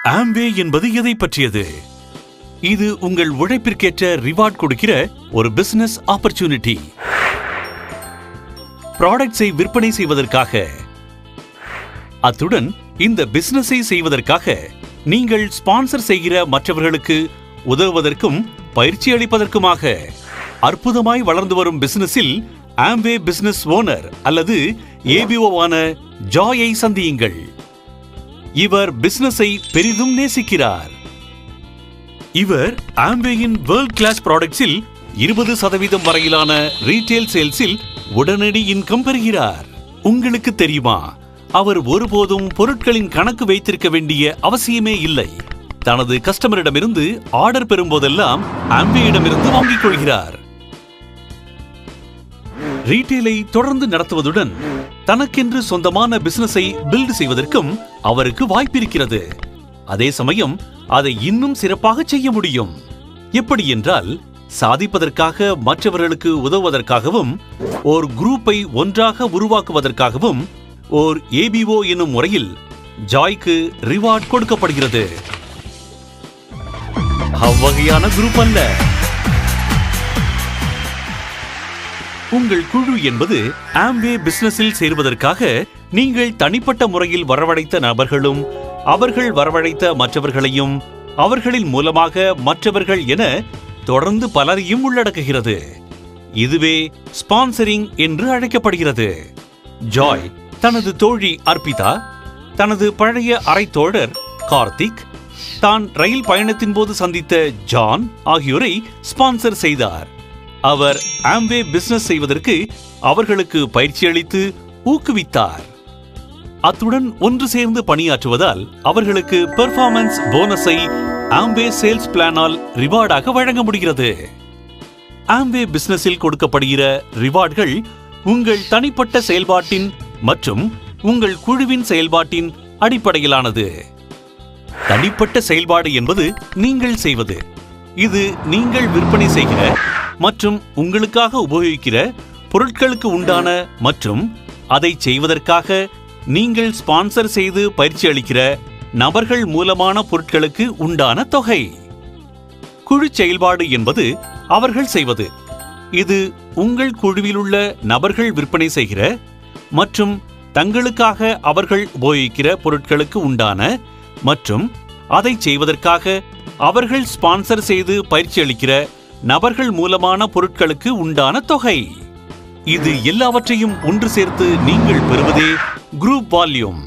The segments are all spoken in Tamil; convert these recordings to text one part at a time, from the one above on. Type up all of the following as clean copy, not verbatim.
ஆம்வே என்பது எதை பற்றியது? இது உங்கள் உழைப்பிற்கேற்ற ரிவார்ட் கொடுக்கிற ஒரு பிசினஸ் ஆப்பர்ச்சுனிட்டி. ப்ராடக்ட்ஸை விற்பனை செய்வதற்காக, அத்துடன் இந்த பிசினஸை செய்வதற்காக நீங்கள் ஸ்பான்சர் செய்கிற மற்றவர்களுக்கு உதவுவதற்கும் பயிற்சி அளிப்பதற்குமாக அற்புதமாய் வளர்ந்து வரும் பிசினஸில் ஆம்வே பிசினஸ் ஓனர் அல்லது ஏபிஓவான ஜாயை சந்தியுங்கள். இவர் பிசினஸை பெரிதும் நேசிக்கிறார். இவர் ஆம்வேயின் வேர்ல்ட் கிளாஸ் ப்ராடக்ட்ஸில் 20% வரையிலான ரீட்டெயில் சேல்ஸில் உடனடி இன்கம் பெறுகிறார். உங்களுக்கு தெரியுமா, அவர் ஒருபோதும் பொருட்களின் கணக்கு வைத்திருக்க வேண்டிய அவசியமே இல்லை. தனது கஸ்டமரிடமிருந்து ஆர்டர் பெறும்போதெல்லாம் ஆம்வேயிடமிருந்து வாங்கிக் கொள்கிறார். ரீட்டெயிலை தொடர்ந்து நடத்துவதுடன் தனக்கென்று சொந்தமான பிசினஸை பில்ட் செய்வதற்கும் அவருக்கு வாய்ப்பிருக்கிறது. அதே சமயம் அதை இன்னும் சிறப்பாக செய்ய முடியும். எப்படி என்றால், சாதிப்பதற்காக மற்றவர்களுக்கு உதவுவதற்காகவும் ஓர் குரூப்பை ஒன்றாக உருவாக்குவதற்காகவும் ஓர் ஏபிஓ என்னும் முறையில் ஜாய்க்கு ரிவார்ட் கொடுக்கப்படுகிறது. அவ்வகையான குரூப் அல்ல. உங்கள் குழு என்பது ஆம்வே பிசினஸில் சேர்வதற்காக நீங்கள் தனிப்பட்ட முறையில் வரவழைத்த நபர்களும் அவர்கள் வரவழைத்த மற்றவர்களையும் அவர்களின் மூலமாக மற்றவர்கள் என தொடர்ந்து பலரையும் உள்ளடக்குகிறது. இதுவே ஸ்பான்சரிங் என்று அழைக்கப்படுகிறது. ஜாய் தனது தோழி அர்பிதா, தனது பழைய அறை தோழர் கார்த்திக், தான் ரயில் பயணத்தின் போது சந்தித்த ஜான் ஆகியோரை ஸ்பான்சர் செய்தார். அவர் ஆம்வே பிசினஸ் செய்வதற்கு அவர்களுக்கு பயிற்சி அளித்து ஊக்குவித்தார். அத்துடன் ஒன்று சேர்ந்து பணியாற்றுவதால் அவர்களுக்கு பெர்ஃபார்மன்ஸ் போனஸை ஆம்வே சேல்ஸ் பிளானால் ரிவார்டாக வழங்க முடிகிறது. ஆம்வே பிசினஸில் கொடுக்கப்படுகிற ரிவார்டுகள் உங்கள் தனிப்பட்ட செயல்பாட்டின் மற்றும் உங்கள் குழுவின் செயல்பாட்டின் அடிப்படையிலானது. தனிப்பட்ட செயல்பாடு என்பது நீங்கள் செய்வது. இது நீங்கள் விற்பனை செய்கிற மற்றும் உங்களுக்காக உபயோகிக்கிற பொருட்களுக்கு உண்டான மற்றும் அதை செய்வதற்காக நீங்கள் ஸ்பான்சர் செய்து பயிற்சி அளிக்கிற நபர்கள் மூலமான பொருட்களுக்கு உண்டான தொகை. குழு செயல்பாடு என்பது அவர்கள் செய்வது. இது உங்கள் குழுவில் உள்ள நபர்கள் விற்பனை செய்கிற மற்றும் தங்களுக்காக அவர்கள் உபயோகிக்கிற பொருட்களுக்கு உண்டான மற்றும் அதை செய்வதற்காக அவர்கள் ஸ்பான்சர் செய்து பயிற்சி அளிக்கிற நபர்கள் மூலமான பொருட்களுக்கு உண்டான தொகை. இது எல்லாவற்றையும் ஒன்று சேர்த்து நீங்கள் பெறுவதே குரூப் வால்யூம்.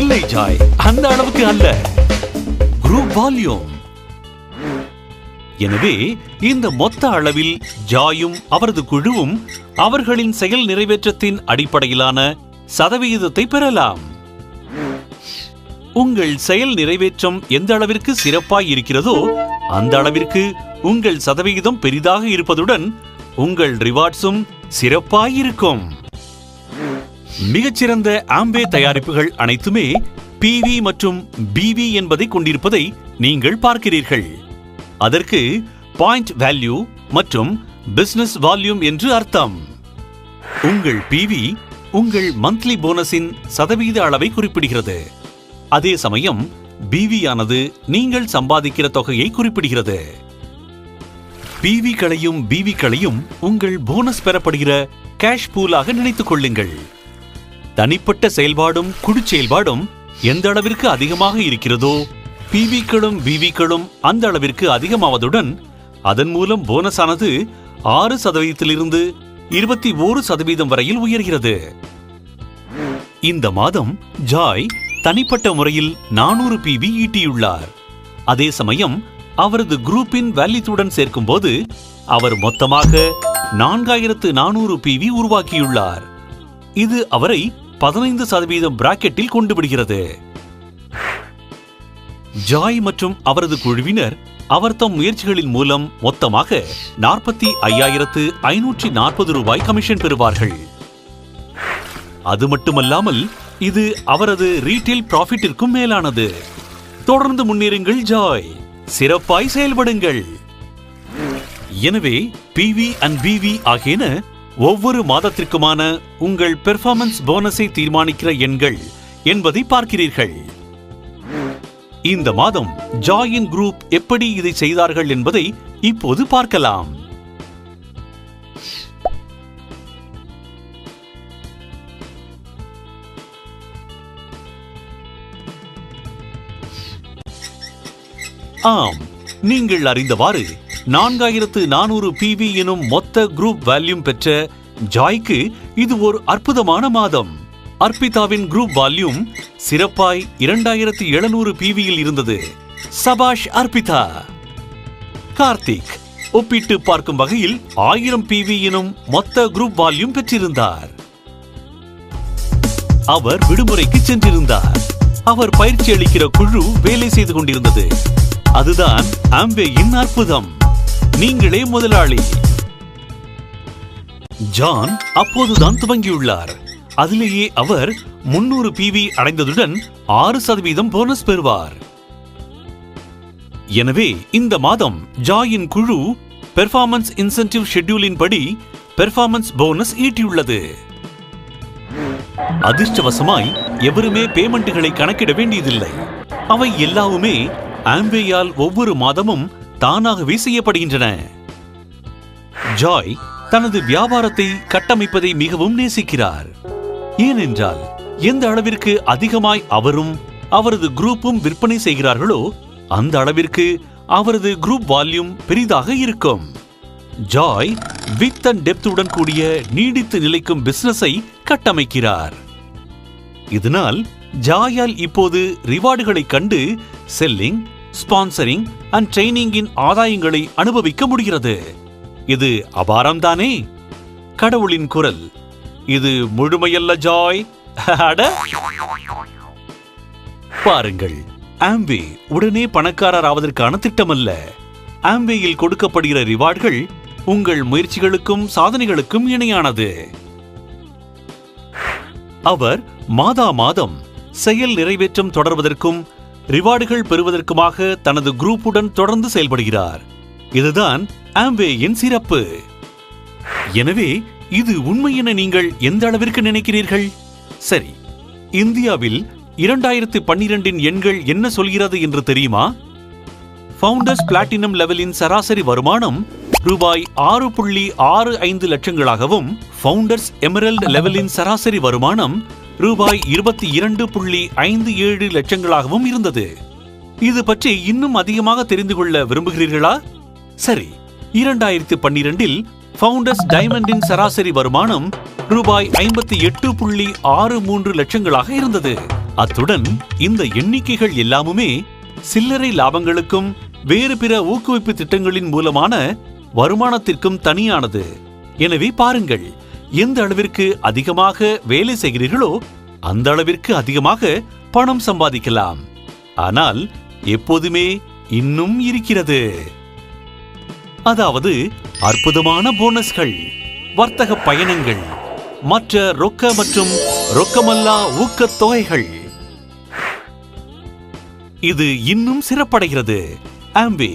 இல்லை ஜாய், அந்த அளவுக்கு அல்ல. Group volume. எனவே இந்த மொத்த அளவில் ஜாயும் அவரது குழுவும் அவர்களின் செயல் நிறைவேற்றத்தின் அடிப்படையிலான சதவிகிதத்தை பெறலாம். உங்கள் செயல் நிறைவேற்றம் எந்த அளவிற்கு சிறப்பாய் இருக்கிறதோ அந்த அளவிற்கு உங்கள் சதவிகிதம் பெரிதாக இருப்பதுடன் உங்கள் ரிவார்ட்ஸும் சிறப்பாய் இருக்கும். மிகச்சிறந்த ஆம்வே தயாரிப்புகள் அனைத்துமே பிவி மற்றும் பிவி என்பதை கொண்டிருப்பதை நீங்கள் பார்க்கிறீர்கள். அதற்கு பாயிண்ட் வேல்யூ மற்றும் பிசினஸ் வால்யூம் என்று அர்த்தம். உங்கள் பிவி உங்கள் மந்த்லி போனஸின் சதவீத அளவை குறிப்பிடுகிறது. அதே சமயம் பிவி ஆனது நீங்கள் சம்பாதிக்கிற தொகையை குறிப்பிடுகிறது. பிவிக்களையும் பிவிக்களையும் உங்கள் போனஸ் பெறப்படுகிற கேஷ் பூலாக நினைத்துக் கொள்ளுங்கள். தனிப்பட்ட செயல்பாடும் குழு செயல்பாடும் எந்த அளவிற்கு அதிகமாக இருக்கிறதோ பிவிக்களும் பிவிக்களும் அந்த அளவிற்கு அதிகமாவதுடன் அதன் மூலம் போனஸ் ஆனது 6% 21% வரையில் உயர்கிறது. இந்த மாதம் ஜாய் தனிப்பட்ட முறையில் 400 பிவி ஈட்டியுள்ளார். அதே சமயம் அவரது குரூப்பின் வேல்யூத்துடன் சேர்க்கும் போது அவர் மொத்தமாக 4400 பிவி உருவாக்கியுள்ளார். இது அவரை 15% பிராக்கெட்டில் கொண்டு விடுகிறது. ஜாய் மற்றும் அவரது குழுவினர் அவர் தம் முயற்சிகளின் மூலம் மொத்தமாக 45,540 ரூபாய் கமிஷன் பெறுவார்கள். அது மட்டுமல்லாமல் இது அவரது ரீட்டெயில் ப்ராஃபிட்டிற்கும் மேலானது. தொடர்ந்து முன்னேறுங்கள் ஜாய், சிறப்பாய் செயல்படுங்கள். எனவே பிவி அண்ட் பிவி ஆகியன ஒவ்வொரு மாதத்திற்குமான உங்கள் பெர்ஃபார்மன்ஸ் போனஸை தீர்மானிக்கிற எண்கள் என்பதை பார்க்கிறீர்கள். இந்த மாதம் ஜாயின் குரூப் எப்படி இதை செய்தார்கள் என்பதை இப்போது பார்க்கலாம். ஆம், நீங்கள் அறிந்தவாறு 4400 PV எனும் மொத்த குரூப் வால்யூம் பெற்ற ஜாய்க்கு இது ஒரு அற்புதமான மாதம். அர்ப்பிதாவின் குரூப் வால்யூம் சிறப்பாய் 2700 PVயில் இருந்தது. சபாஷ் அர்ப்பிதா. கார்த்திக் ஒப்பிட்டு பார்க்கும் வகையில் 1000 PV எனும் மொத்த குரூப் வால்யூம் பெற்றிருந்தார். அவர் விடுமுறைக்கு சென்றிருந்தார். அவர் பயிற்சி அளிக்கிற குழு வேலை செய்து கொண்டிருந்தது. அதுதான் ஆம்வேயின் அற்புதம். நீங்களே முதலாளி. ஜான் அப்போதுதான் துவங்கியுள்ளார். அதிலேயே அவர் 300 PV அடைந்ததுடன் 6% போனஸ் பெறுவார். எனவே இந்த மாதம் ஜாயின் குழு பெர்ஃபார்மன்ஸ் இன்சென்டிவ் ஷெட்யூலின் படி பெர்ஃபார்மன்ஸ் போனஸ் ஈட்டியுள்ளது. அதிர்ஷ்டவசமாய் எவருமே பேமெண்ட்டுகளை கணக்கிட வேண்டியதில்லை. அவை எல்லாவுமே ஆம்வேயால் ஒவ்வொரு மாதமும் தானாகவே செய்யப்படுகின்றன. ஜாய் தனது வியாபாரத்தை கட்டமைப்பதை மிகவும் நேசிக்கிறார். ஏனென்றால் எந்த அளவிற்கு அதிகமாய் அவரும் அவரது குரூப்பும் விற்பனை செய்கிறார்களோ அந்த அளவிற்கு அவரது குரூப் வால்யூம் பெரிதாக இருக்கும். ஜாய் வித் அண்ட் டெப்த்துடன் கூடிய நீடித்து நிலைக்கும் பிசினஸை கட்டமைக்கிறார். இதனால் ஜாயால் இப்போது ரிவார்டுகளை கண்டு செல்லிங், ஸ்பான்சரிங் அண்ட் ட்ரெய்னிங்கின் ஆதாயங்களை அனுபவிக்க முடிகிறது. இது அபாரம்தானே? கடவுளின் குரல். இது முழுமையல்ல ஜாய். பாருங்கள், ஆம்வே உடனே பணக்காரர் ஆவதற்கான திட்டமல்ல. ஆம்வேயில் கொடுக்கப்படுகிற ரிவார்டுகள் உங்கள் முயற்சிகளுக்கும் சாதனைகளுக்கும் இணையானது. அவர் மாதா மாதம் செயல் நிறைவேற்றம் தொடர்வதற்கும் ரிவார்டுகள் பெறுவதற்குமாக தனது குரூப்புடன் தொடர்ந்து செயல்படுகிறார். இதுதான் ஆம்வேயின் சிறப்பு. எனவே இது உண்மை என நீங்கள் எந்த அளவிற்கு நினைக்கிறீர்கள்? சரி, இந்தியாவில் 2012 எண்கள் என்ன சொல்கிறது என்று தெரியுமா? ஃபவுண்டர்ஸ் பிளாட்டினம் லெவலின் சராசரி வருமானம் ரூபாய் 6.65 லட்சங்களாகவும் ஃபவுண்டர்ஸ் எமரல்ட் லெவலின் சராசரி வருமானம் ரூபாய் 22.57 லட்சங்களாகவும் இருந்தது. இது பற்றி இன்னும் அதிகமாக தெரிந்து கொள்ள விரும்புகிறீர்களா? சரி, 2012 ஃபவுண்டர்ஸ் டைமண்டின் சராசரி வருமானம் ரூபாய் 58.63 லட்சங்களாக இருந்தது. அத்துடன் இந்த எண்ணிக்கைகள் எல்லாமுமே சில்லறை லாபங்களுக்கும் வேறு பிற ஊக்குவிப்பு திட்டங்களின் மூலமான வருமானத்திற்கும் தனியானது. எனவே பாருங்கள், எந்த அளவிற்கு அதிகமாக வேலை செய்கிறீர்களோ அந்த அளவிற்கு அதிகமாக பணம் சம்பாதிக்கலாம். ஆனால் எப்போதுமே இன்னும் இருக்கிறது. அதாவது அற்புதமான போனஸ்கள், வர்த்தக பயணங்கள், மற்ற ரொக்க மற்றும் ரொக்கமல்லா ஊக்கத் தொகைகள். இது இன்னும் சிறப்படைகிறது. ஆம்வே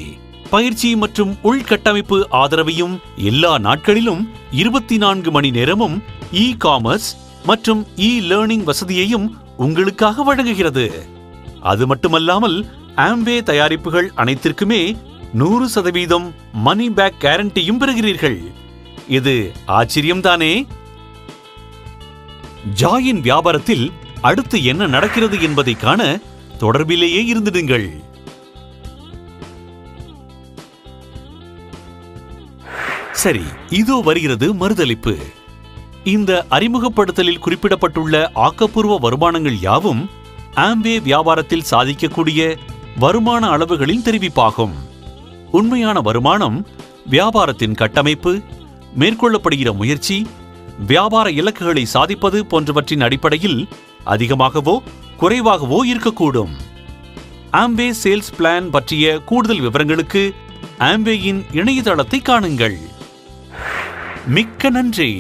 பயிற்சி மற்றும் உள்கட்டமைப்பு ஆதரவையும் எல்லா நாட்களிலும் 24 மணி நேரமும் இ-காமர்ஸ் மற்றும் இ-லேர்னிங் வசதியையும் உங்களுக்காக வழங்குகிறது. அது மட்டுமல்லாமல் ஆம்வே தயாரிப்புகள் அனைத்திற்குமே 100% மணி பேக் கேரண்டியும் பெறுகிறீர்கள். இது ஆச்சரியம்தானே? ஜாயின் வியாபாரத்தில் அடுத்து என்ன நடக்கிறது என்பதை காண தொடர்பிலேயே இருந்திடுங்கள். சரி, இதோ வருகிறது மறுதலிப்பு. இந்த அறிமுகப்படுத்தலில் குறிப்பிடப்பட்டுள்ள ஆக்கப்பூர்வ வருமானங்கள் யாவும் ஆம்வே வியாபாரத்தில் சாதிக்கக்கூடிய வருமான அளவுகளின் தெரிவிப்பாகும். உண்மையான வருமானம் வியாபாரத்தின் கட்டமைப்பு, மேற்கொள்ளப்படுகிற முயற்சி, வியாபார இலக்குகளை சாதிப்பது போன்றவற்றின் அடிப்படையில் அதிகமாகவோ குறைவாகவோ இருக்கக்கூடும். ஆம்வே சேல்ஸ் பிளான் பற்றிய கூடுதல் விவரங்களுக்கு ஆம்வேயின் இணையதளத்தை காணுங்கள். மிக்க நன்றி.